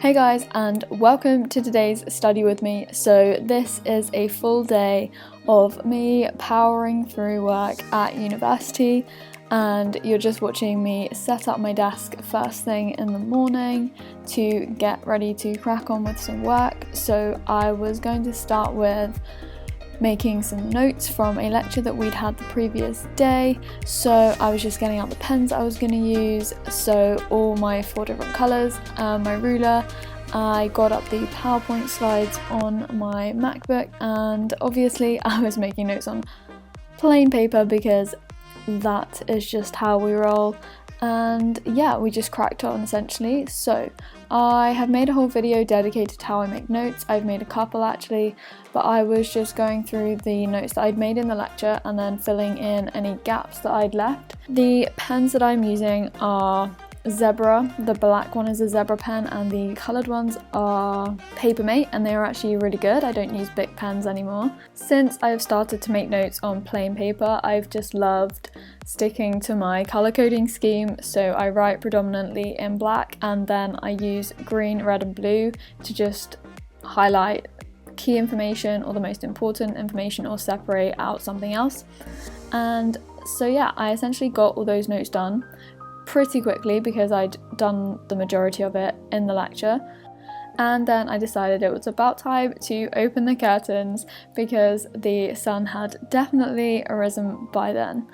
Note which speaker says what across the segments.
Speaker 1: Hey guys, and welcome to today's study with me. So this is a full day of me powering through work at university, and you're just watching me set up my desk first thing in the morning to get ready to crack on with some work. So I was going to start with making some notes from a lecture that we'd had the previous day. So I was just getting out the pens I was going to use, so all my 4 different colours, my ruler. I got up the PowerPoint slides on my MacBook, and obviously I was making notes on plain paper because that is just how we roll. And yeah, we just cracked on essentially. So I have made a whole video dedicated to how I make notes. I've made a couple actually, but I was just going through the notes that I'd made in the lecture and then filling in any gaps that I'd left. The pens that I'm using are Zebra. The black one is a Zebra pen and the coloured ones are Papermate, and they are actually really good. I don't use big pens anymore. Since I have started to make notes on plain paper, I've just loved sticking to my colour coding scheme. So I write predominantly in black, and then I use green, red and blue to just highlight key information or the most important information or separate out something else. And so yeah, I essentially got all those notes done pretty quickly because I'd done the majority of it in the lecture. And then I decided it was about time to open the curtains because the sun had definitely arisen by then.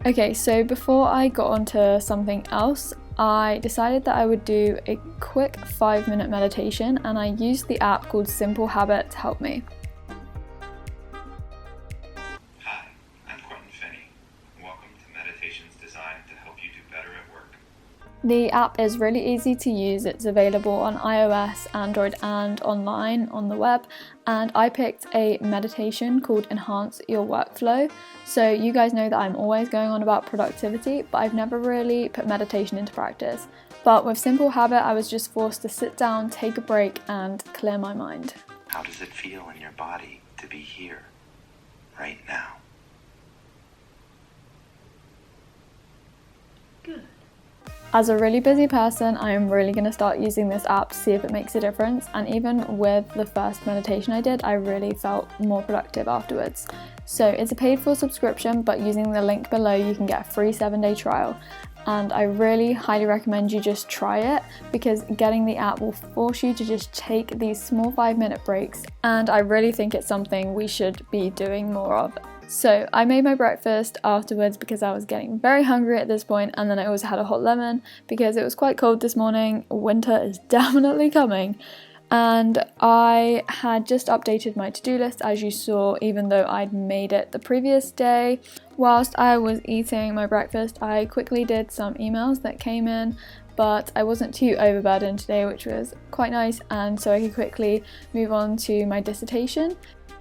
Speaker 1: Okay, so before I got onto something else, I decided that I would do a quick 5-minute meditation, and I used the app called Simple Habit to help me.
Speaker 2: Hi, I'm Quentin Finney. Welcome to Meditations designed to help you do better at work.
Speaker 1: The app is really easy to use. It's available on iOS, Android and online on the web, and I picked a meditation called Enhance Your Workflow. So you guys know that I'm always going on about productivity, but I've never really put meditation into practice. But with Simple Habit, I was just forced to sit down, take a break and clear my mind.
Speaker 2: How does it feel in your body to be here, right now?
Speaker 1: Good. As a really busy person, I am really going to start using this app to see if it makes a difference, and even with the first meditation I did, I really felt more productive afterwards. So it's a paid for subscription, but using the link below you can get a free 7-day trial, and I really highly recommend you just try it because getting the app will force you to just take these small 5-minute breaks, and I really think it's something we should be doing more of. So I made my breakfast afterwards because I was getting very hungry at this point, and then I also had a hot lemon because it was quite cold this morning. Winter is definitely coming. And I had just updated my to-do list, as you saw, even though I'd made it the previous day. Whilst I was eating my breakfast, I quickly did some emails that came in, but I wasn't too overburdened today, which was quite nice, and so I could quickly move on to my dissertation.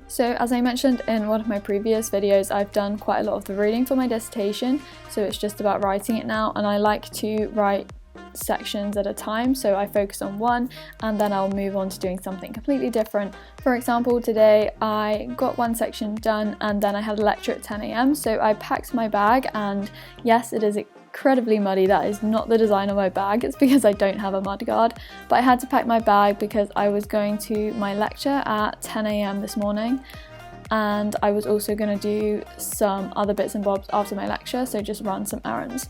Speaker 1: So as I mentioned in one of my previous videos, I've done quite a lot of the reading for my dissertation, so it's just about writing it now, and I like to write sections at a time, so I focus on one and then I'll move on to doing something completely different. For example, today I got one section done and then I had a lecture at 10 AM, so I packed my bag, and yes, it is incredibly muddy. That is not the design of my bag, it's because I don't have a mudguard, but I had to pack my bag because I was going to my lecture at 10 AM this morning, and I was also going to do some other bits and bobs after my lecture, so just run some errands.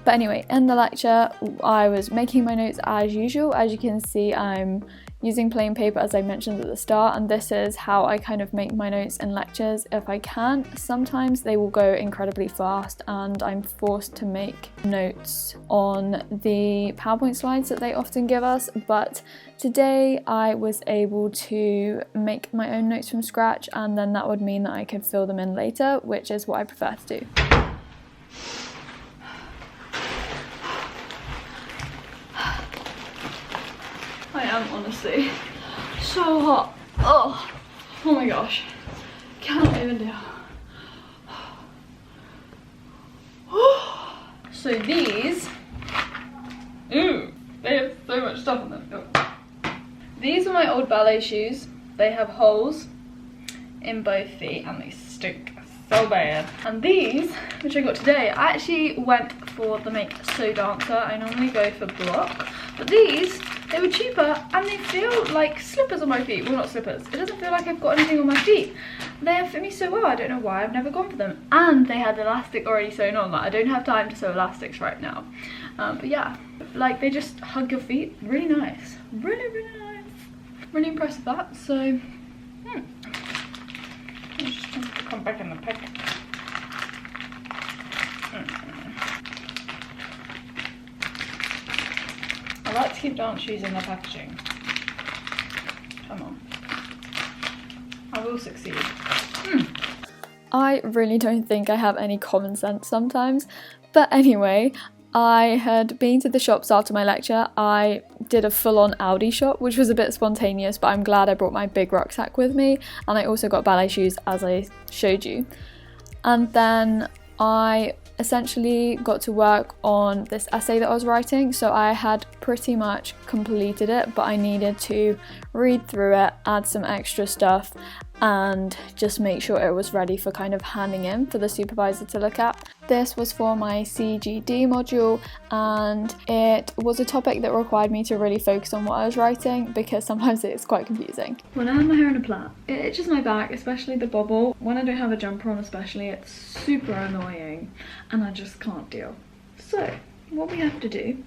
Speaker 1: But anyway, in the lecture I was making my notes as usual. As you can see, I'm using plain paper as I mentioned at the start, and this is how I kind of make my notes in lectures if I can. Sometimes they will go incredibly fast and I'm forced to make notes on the PowerPoint slides that they often give us, but today I was able to make my own notes from scratch, and then that would mean that I could fill them in later, which is what I prefer to do. I am honestly so hot. Oh my gosh, cannot even do. So these, they have so much stuff on them. These are my old ballet shoes. They have holes in both feet and they stink so bad. And these, which I got today, I actually went for the Make So Dancer. I normally go for Block, but these They were cheaper and they feel like slippers on my feet. Well, not slippers. It doesn't feel like I've got anything on my feet. They have fit me so well. I don't know why. I've never gone for them. And they had elastic already sewn on. Like, I don't have time to sew elastics right now. But yeah, like they just hug your feet. Really nice. Really, really nice. Really impressed with that. So, I just want to come back in the packet. I like to keep dance shoes in their packaging. Come on. I will succeed. I really don't think I have any common sense sometimes. But anyway, I had been to the shops after my lecture. I did a full-on Aldi shop, which was a bit spontaneous, but I'm glad I brought my big rucksack with me. And I also got ballet shoes, as I showed you. And then I essentially got to work on this essay that I was writing. So I had pretty much completed it, but I needed to read through it, add some extra stuff, and just make sure it was ready for kind of handing in for the supervisor to look at. This was for my CGD module, and it was a topic that required me to really focus on what I was writing because sometimes it's quite confusing. When I have my hair in a plait, it itches my back, especially the bobble. When I don't have a jumper on especially, it's super annoying and I just can't deal. So what we have to do,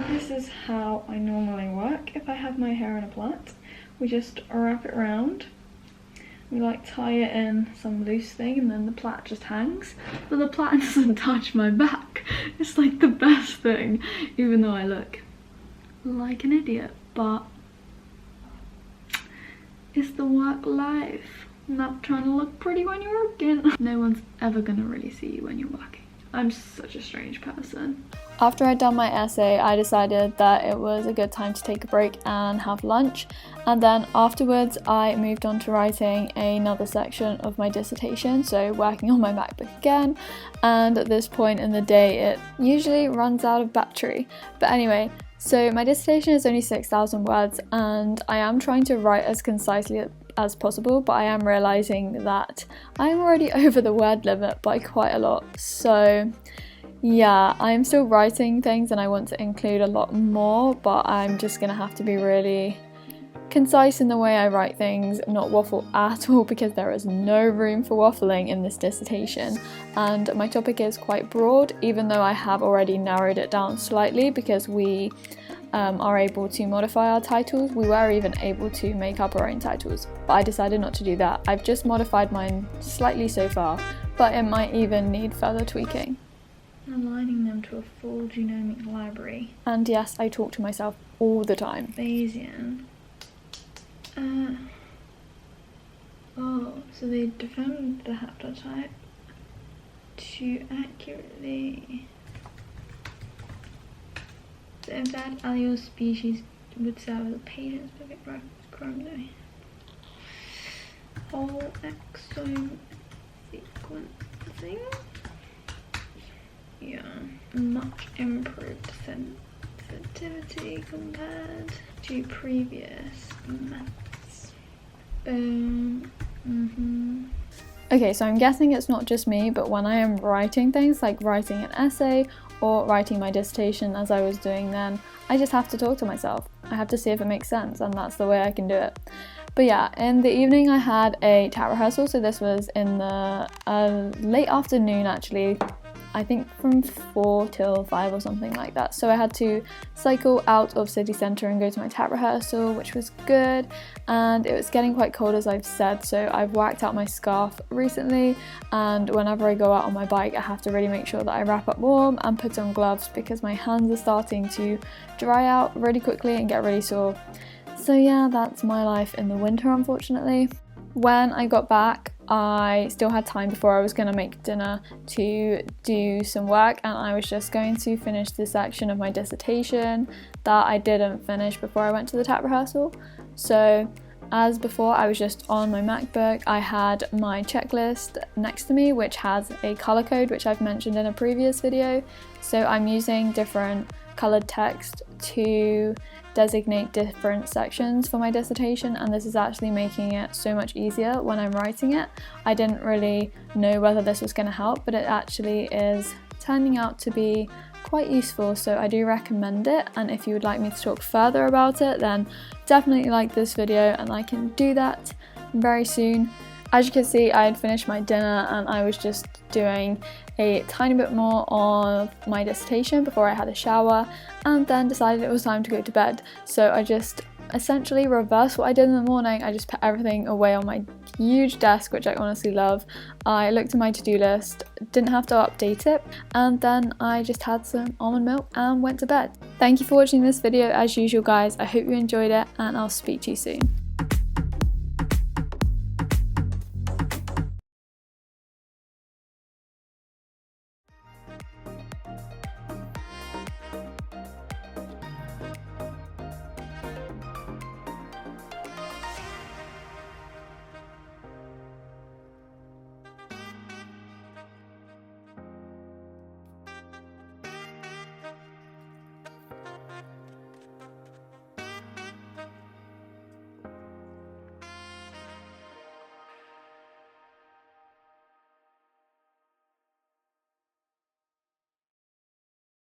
Speaker 1: this is how I normally work if I have my hair in a plait. We just wrap it around. We like tie it in some loose thing and then the plait just hangs. But the plait doesn't touch my back. It's like the best thing, even though I look like an idiot. But it's the work life. Not trying to look pretty when you're working. No one's ever gonna really see you when you're working. I'm such a strange person. After I'd done my essay, I decided that it was a good time to take a break and have lunch. And then afterwards, I moved on to writing another section of my dissertation, so working on my MacBook again. And at this point in the day, it usually runs out of battery. But anyway, so my dissertation is only 6,000 words, and I am trying to write as concisely as possible, but I am realizing that I'm already over the word limit by quite a lot. So yeah, I'm still writing things and I want to include a lot more, but I'm just gonna have to be really concise in the way I write things, not waffle at all, because there is no room for waffling in this dissertation. And my topic is quite broad, even though I have already narrowed it down slightly because we are able to modify our titles. We were even able to make up our own titles, but I decided not to do that. I've just modified mine slightly so far, but it might even need further tweaking. Aligning them to a full genomic library. And yes, I talk to myself all the time. Bayesian. So they defined the haplotype to accurately. So if that allele species would serve as a patient's perfect chromosome. Whole exome sequencing. Yeah, much improved sensitivity compared to previous methods. Boom. Okay, so I'm guessing it's not just me, but when I am writing things like writing an essay or writing my dissertation as I was doing then, I just have to talk to myself. I have to see if it makes sense, and that's the way I can do it. But yeah, in the evening I had a tat rehearsal, so this was in the late afternoon actually. I think from 4 till 5 or something like that. So I had to cycle out of city centre and go to my tat rehearsal, which was good. And it was getting quite cold, as I've said, so I've whacked out my scarf recently. And whenever I go out on my bike, I have to really make sure that I wrap up warm and put on gloves because my hands are starting to dry out really quickly and get really sore. So yeah, that's my life in the winter, unfortunately. When I got back, I still had time before I was going to make dinner to do some work, and I was just going to finish this section of my dissertation that I didn't finish before I went to the tat rehearsal. So as before, I was just on my MacBook. I had my checklist next to me, which has a color code, which I've mentioned in a previous video. So I'm using different colored text to designate different sections for my dissertation, and this is actually making it so much easier when I'm writing it. I didn't really know whether this was going to help, but it actually is turning out to be quite useful, so I do recommend it. And if you would like me to talk further about it, then definitely like this video and I can do that very soon. As you can see, I had finished my dinner and I was just doing a tiny bit more of my dissertation before I had a shower, and then decided it was time to go to bed. So I just essentially reversed what I did in the morning. I just put everything away on my huge desk, which I honestly love. I looked at my to-do list, didn't have to update it, and then I just had some almond milk and went to bed. Thank you for watching this video as usual, guys. I hope you enjoyed it and I'll speak to you soon.